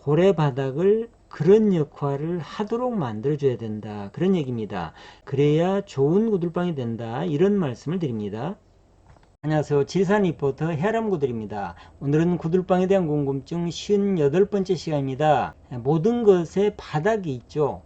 고래 바닥을 그런 역할을 하도록 만들어줘야 된다, 그런 얘기입니다. 그래야 좋은 구들방이 된다, 이런 말씀을 드립니다. 안녕하세요. 지리산 리포터 해람구들입니다. 오늘은 구들방에 대한 궁금증 58번째 시간입니다. 모든 것에 바닥이 있죠.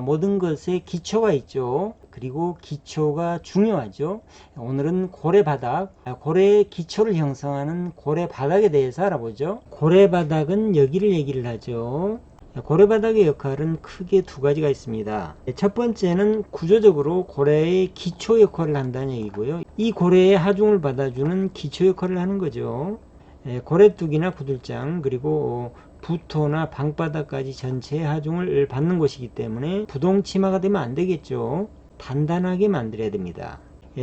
모든 것에 기초가 있죠. 그리고 기초가 중요하죠. 오늘은 고래바닥, 고래의 기초를 형성하는 고래바닥에 대해서 알아보죠. 고래바닥은 여기를 얘기를 하죠. 고래바닥의 역할은 크게 두 가지가 있습니다. 첫 번째는 구조적으로 고래의 기초 역할을 한다는 얘기고요. 이 고래의 하중을 받아주는 기초 역할을 하는 거죠. 고래뚝이나 구들장, 그리고 부토나 방바닥까지 전체의 하중을 받는 곳이기 때문에 부동치마가 되면 안 되겠죠. 단단하게 만들어야 됩니다.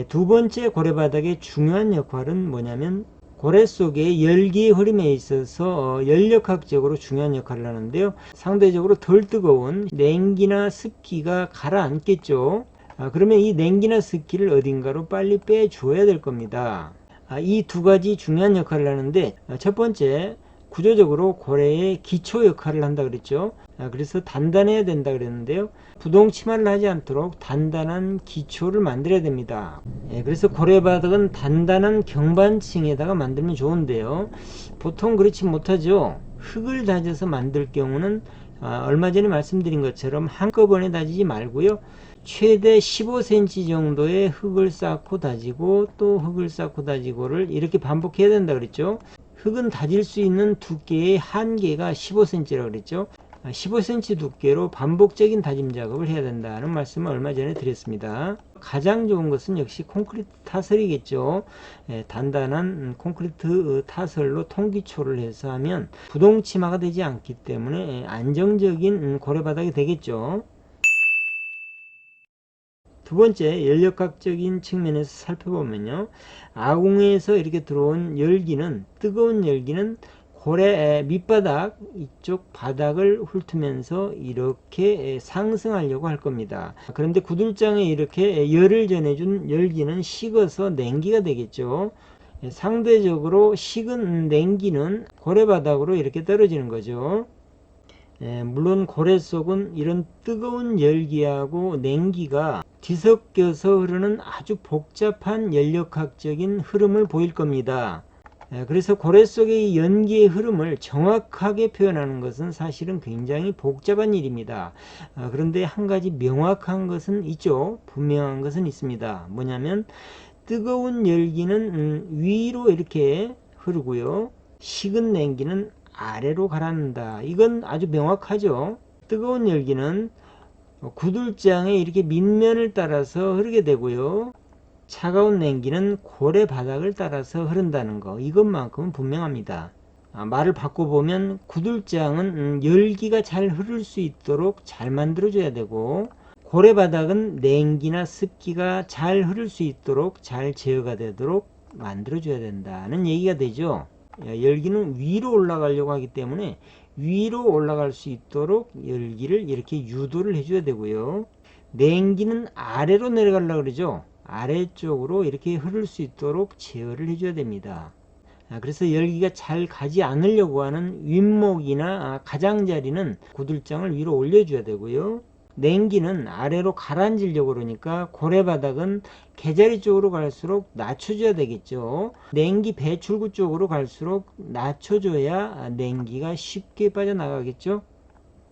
두 번째 고래바닥의 중요한 역할은 뭐냐면 고래 속의 열기의 흐름에 있어서 연력학적으로 중요한 역할을 하는데요. 상대적으로 덜 뜨거운 냉기나 습기가 가라앉겠죠. 그러면 이 냉기나 습기를 어딘가로 빨리 빼줘야 될 겁니다. 이 두 가지 중요한 역할을 하는데, 첫 번째, 구조적으로 고래의 기초 역할을 한다 그랬죠. 그래서 단단해야 된다 그랬는데요. 부동치마를 하지 않도록 단단한 기초를 만들어야 됩니다. 그래서 고래바닥은 단단한 경반층에다가 만들면 좋은데요. 보통 그렇지 못하죠. 흙을 다져서 만들 경우는 얼마 전에 말씀드린 것처럼 한꺼번에 다지지 말고요. 최대 15cm 정도의 흙을 쌓고 다지고 또 흙을 쌓고 다지고를 이렇게 반복해야 된다 그랬죠. 흙은 다질 수 있는 두께의 한계가 15cm라고 그랬죠. 15cm 두께로 반복적인 다짐 작업을 해야 된다는 말씀을 얼마 전에 드렸습니다. 가장 좋은 것은 역시 콘크리트 타설이겠죠. 단단한 콘크리트 타설로 통기초를 해서 하면 부동치마가 되지 않기 때문에 안정적인 고래바닥이 되겠죠. 두 번째, 연력학적인 측면에서 살펴보면요, 아궁에서 이렇게 들어온 열기는, 뜨거운 열기는 고래 밑바닥 이쪽 바닥을 훑으면서 이렇게 상승하려고 할 겁니다. 그런데 구들장에 이렇게 열을 전해준 열기는 식어서 냉기가 되겠죠. 상대적으로 식은 냉기는 고래바닥으로 이렇게 떨어지는 거죠. 물론 고래 속은 이런 뜨거운 열기하고 냉기가 뒤섞여서 흐르는 아주 복잡한 연력학적인 흐름을 보일 겁니다. 그래서 고래 속의 연기의 흐름을 정확하게 표현하는 것은 사실은 굉장히 복잡한 일입니다. 그런데 한 가지 명확한 것은 있죠. 분명한 것은 있습니다. 뭐냐면 뜨거운 열기는 위로 이렇게 흐르고요, 식은 냉기는 아래로 가라앉는다. 이건 아주 명확하죠. 뜨거운 열기는 구들장의 이렇게 밑면을 따라서 흐르게 되고요, 차가운 냉기는 고래 바닥을 따라서 흐른다는 거, 이것만큼은 분명합니다. 말을 바꿔보면 구들장은 열기가 잘 흐를 수 있도록 잘 만들어줘야 되고, 고래 바닥은 냉기나 습기가 잘 흐를 수 있도록 잘 제어가 되도록 만들어줘야 된다는 얘기가 되죠. 열기는 위로 올라가려고 하기 때문에 위로 올라갈 수 있도록 열기를 이렇게 유도를 해줘야 되고요, 냉기는 아래로 내려가려고 그러죠. 아래쪽으로 이렇게 흐를 수 있도록 제어를 해줘야 됩니다. 그래서 열기가 잘 가지 않으려고 하는 윗목이나 가장자리는 구들장을 위로 올려줘야 되고요, 냉기는 아래로 가라앉으려고 그러니까 고래바닥은 개자리 쪽으로 갈수록 낮춰줘야 되겠죠. 냉기 배출구 쪽으로 갈수록 낮춰줘야 냉기가 쉽게 빠져나가겠죠.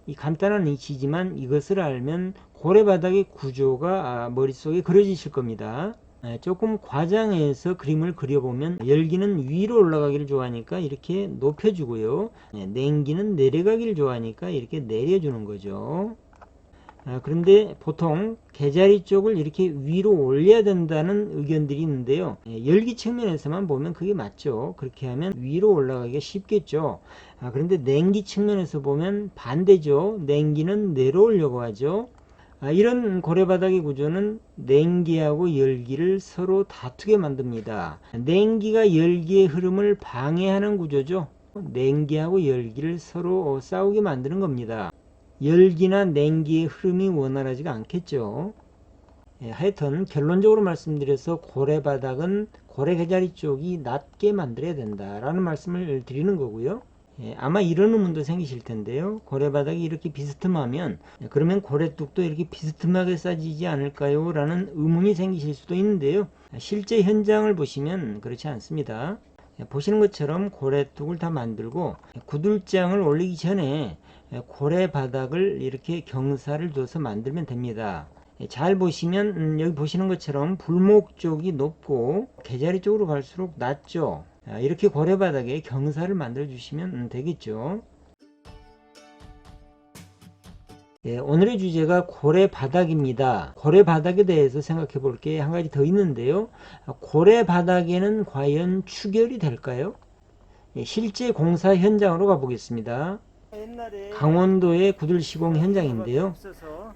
이 간단한 이치지만 이것을 알면 고래바닥의 구조가 머릿속에 그려지실 겁니다. 조금 과장해서 그림을 그려보면 열기는 위로 올라가기를 좋아하니까 이렇게 높여주고요, 냉기는 내려가기를 좋아하니까 이렇게 내려주는 거죠. 그런데 보통 개자리 쪽을 이렇게 위로 올려야 된다는 의견들이 있는데요, 열기 측면에서만 보면 그게 맞죠. 그렇게 하면 위로 올라가기가 쉽겠죠. 그런데 냉기 측면에서 보면 반대죠. 냉기는 내려오려고 하죠. 이런 고래바닥의 구조는 냉기하고 열기를 서로 다투게 만듭니다. 냉기가 열기의 흐름을 방해하는 구조죠. 냉기하고 열기를 서로 싸우게 만드는 겁니다. 열기나 냉기의 흐름이 원활하지가 않겠죠. 하여튼 결론적으로 말씀드려서 고래바닥은 고래개자리 쪽이 낮게 만들어야 된다라는 말씀을 드리는 거고요. 아마 이런 의문도 생기실 텐데요. 고래바닥이 이렇게 비스듬하면 그러면 고래뚝도 이렇게 비스듬하게 싸지지 않을까요? 라는 의문이 생기실 수도 있는데요. 실제 현장을 보시면 그렇지 않습니다. 보시는 것처럼 고래뚝을 다 만들고 구들장을 올리기 전에 고래바닥을 이렇게 경사를 둬서 만들면 됩니다. 잘 보시면 여기 보시는 것처럼 불목 쪽이 높고 개자리 쪽으로 갈수록 낮죠. 이렇게 고래바닥에 경사를 만들어 주시면 되겠죠. 오늘의 주제가 고래바닥입니다. 고래바닥에 대해서 생각해 볼 게 한 가지 더 있는데요. 고래바닥에는 과연 추결이 될까요? 실제 공사 현장으로 가보겠습니다. 강원도의 구들 시공 현장인데요.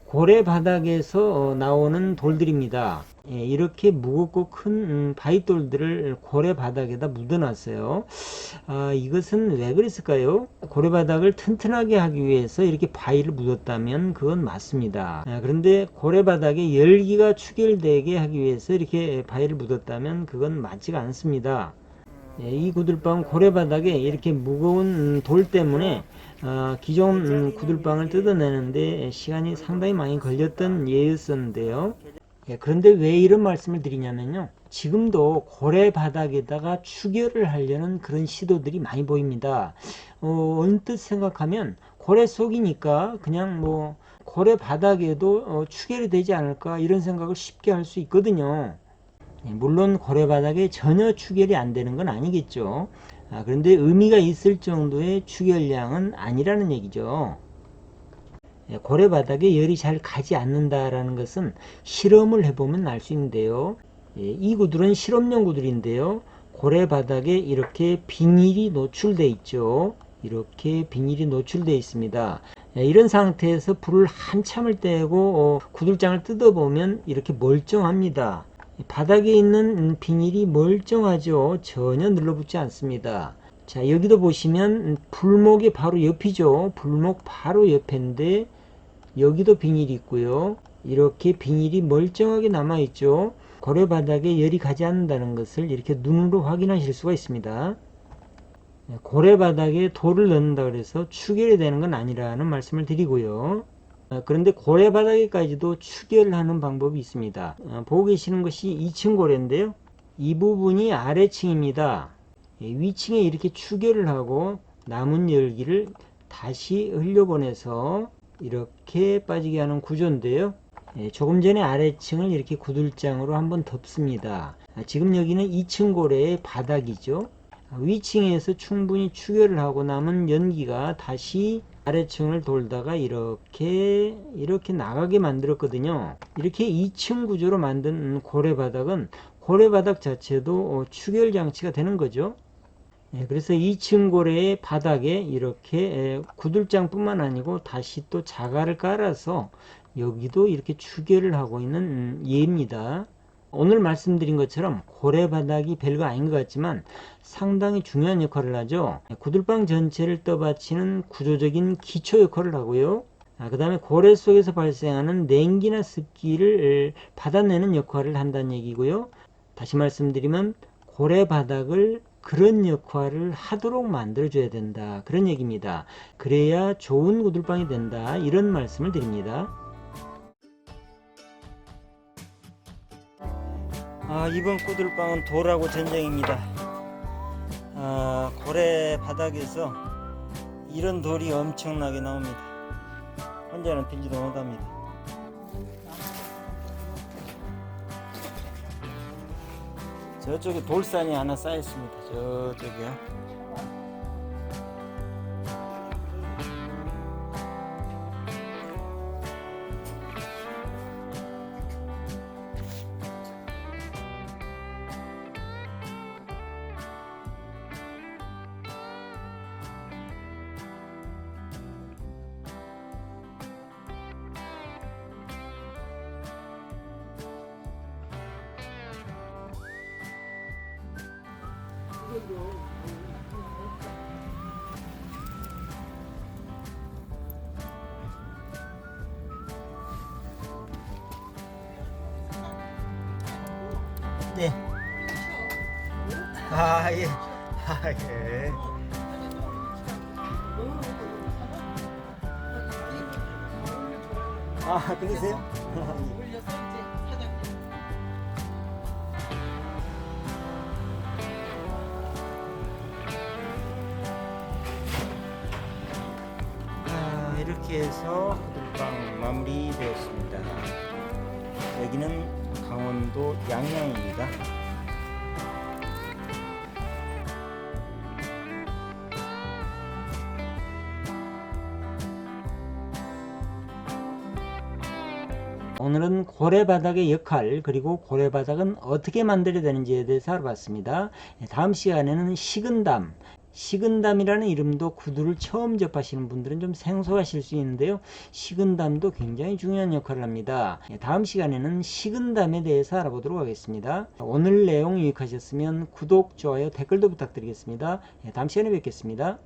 고래바닥에서 나오는 돌들입니다. 이렇게 무겁고 큰 바위돌들을 고래바닥에다 묻어놨어요. 이것은 왜 그랬을까요? 고래바닥을 튼튼하게 하기 위해서 이렇게 바위를 묻었다면 그건 맞습니다. 그런데 고래바닥에 열기가 축열되게 하기 위해서 이렇게 바위를 묻었다면 그건 맞지가 않습니다. 이 구들방은 고래바닥에 이렇게 무거운 돌 때문에 기존 구들방을 뜯어내는데 시간이 상당히 많이 걸렸던 예였었는데요. 그런데 왜 이런 말씀을 드리냐면요. 지금도 고래바닥에다가 추결을 하려는 그런 시도들이 많이 보입니다. 언뜻 생각하면 고래 속이니까 그냥 뭐 고래바닥에도 추결이 되지 않을까 이런 생각을 쉽게 할 수 있거든요. 물론 고래바닥에 전혀 추결이 안 되는 건 아니겠죠. 그런데 의미가 있을 정도의 추결량은 아니라는 얘기죠. 고래바닥에 열이 잘 가지 않는다라는 것은 실험을 해보면 알 수 있는데요. 이 구들은 실험용 구들인데요. 고래바닥에 이렇게 비닐이 노출되어 있죠. 이렇게 비닐이 노출되어 있습니다. 이런 상태에서 불을 한참을 떼고 구들장을 뜯어보면 이렇게 멀쩡합니다. 바닥에 있는 비닐이 멀쩡하죠. 전혀 눌러붙지 않습니다. 자, 여기도 보시면 불목이 바로 옆이죠. 불목 바로 옆인데 여기도 비닐이 있고요. 이렇게 비닐이 멀쩡하게 남아있죠. 고래바닥에 열이 가지 않는다는 것을 이렇게 눈으로 확인하실 수가 있습니다. 고래바닥에 돌을 넣는다 그래서 추결이 되는 건 아니라는 말씀을 드리고요. 그런데 고래바닥에까지도 추결을 하는 방법이 있습니다. 보고 계시는 것이 2층 고래인데요. 이 부분이 아래층입니다. 위층에 이렇게 추결을 하고 남은 열기를 다시 흘려보내서 이렇게 빠지게 하는 구조인데요. 조금 전에 아래층을 이렇게 구들장으로 한번 덮습니다. 지금 여기는 2층 고래의 바닥이죠. 위층에서 충분히 추결을 하고 남은 연기가 다시 아래층을 돌다가 이렇게 나가게 만들었거든요. 이렇게 2층 구조로 만든 고래바닥은 고래바닥 자체도 추결 장치가 되는 거죠. 그래서 2층 고래의 바닥에 이렇게 구들장 뿐만 아니고 다시 또 자갈을 깔아서 여기도 이렇게 추결을 하고 있는 예입니다. 오늘 말씀드린 것처럼 고래바닥이 별거 아닌 것 같지만 상당히 중요한 역할을 하죠. 구들방 전체를 떠받치는 구조적인 기초 역할을 하고요. 그 다음에 고래 속에서 발생하는 냉기나 습기를 받아내는 역할을 한다는 얘기고요. 다시 말씀드리면 고래바닥을 그런 역할을 하도록 만들어줘야 된다. 그런 얘기입니다. 그래야 좋은 구들방이 된다. 이런 말씀을 드립니다. 이번 구들방은 돌하고 전쟁입니다. 고래 바닥에서 이런 돌이 엄청나게 나옵니다. 혼자는 들지도 못합니다. 저쪽에 돌산이 하나 쌓였습니다. 저쪽이요. 네. 예. 예. 아, 그러세요? 올려서 이제 사장님. 이렇게 해서 호들빵 마무리되었습니다. 여기는 강원도 양양입니다. 오늘은 고래바닥의 역할 그리고 고래바닥은 어떻게 만들어야 되는지에 대해서 알아봤습니다. 다음 시간에는 식은담이라는 이름도 구두를 처음 접하시는 분들은 좀 생소하실 수 있는데요. 식은담도 굉장히 중요한 역할을 합니다. 다음 시간에는 식은담에 대해서 알아보도록 하겠습니다. 오늘 내용 유익하셨으면 구독, 좋아요, 댓글도 부탁드리겠습니다. 다음 시간에 뵙겠습니다.